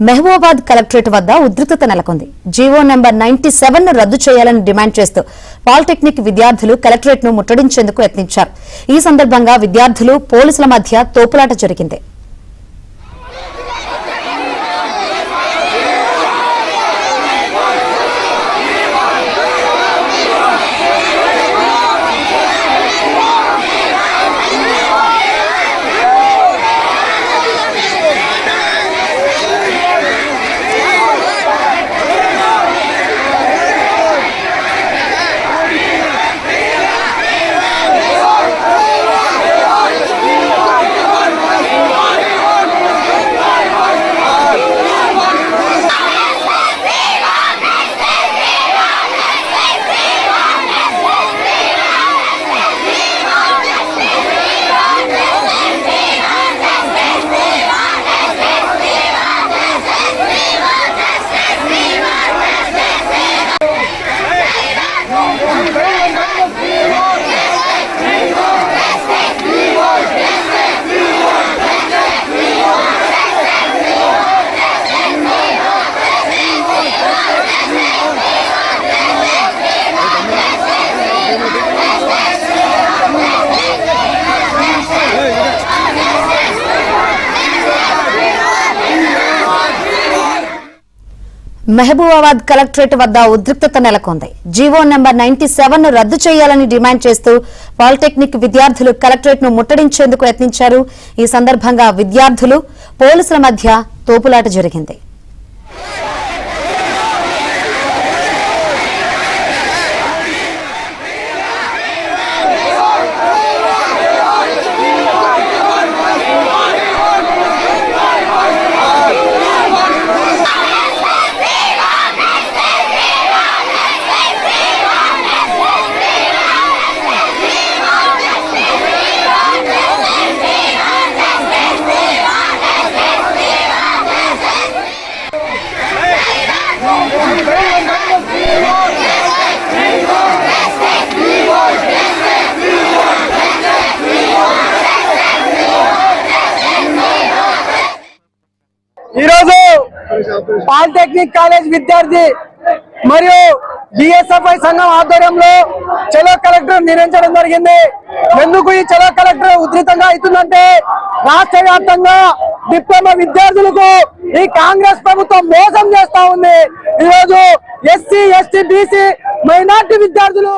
Mahabubabad collectorate వద్ద ఉద్రిక్తత నెలకొంది. జీవో నెంబర్ 97 ను రద్దు చేయాలని డిమాండ్ చేస్తూ పాలిటెక్నిక్ విద్యార్థులు కలెక్టరేట్ ను ముట్టడించేందుకు యత్నించారు. ఈ సందర్భంగా విద్యార్థులు పోలీసుల మధ్య తోపులాట జరిగింది. మహబూబాబాద్ కలెక్టరేట్ వద్ద ఉద్రిక్తత నెలకొంది. జీవో నెంబర్ 97 ను రద్దు చేయాలని డిమాండ్ చేస్తూ పాలిటెక్నిక్ విద్యార్థులు కలెక్టరేట్ ను ముట్టడించేందుకు యత్నించారు. ఈ సందర్భంగా విద్యార్థులు పోలీసుల మధ్య తోపులాట జరిగింది. పాలిటెక్నిక్ కాలేజ్ విద్యార్థి మరియు బిఎస్ఎఫ్ఐ సంఘం ఆధ్వర్యంలో చలో కలెక్టర్ నిర్వహించడం జరిగింది. ఎందుకు ఈ చలో కలెక్టర్ ఉధృతంగా అవుతుందంటే రాష్ట్ర వ్యాప్తంగా డిప్లొమా విద్యార్థులకు ఈ కాంగ్రెస్ ప్రభుత్వం మోసం చేస్తా ఉంది. ఈరోజు ఎస్సీ, ఎస్టీ, బీసీ, మైనార్టీ విద్యార్థులు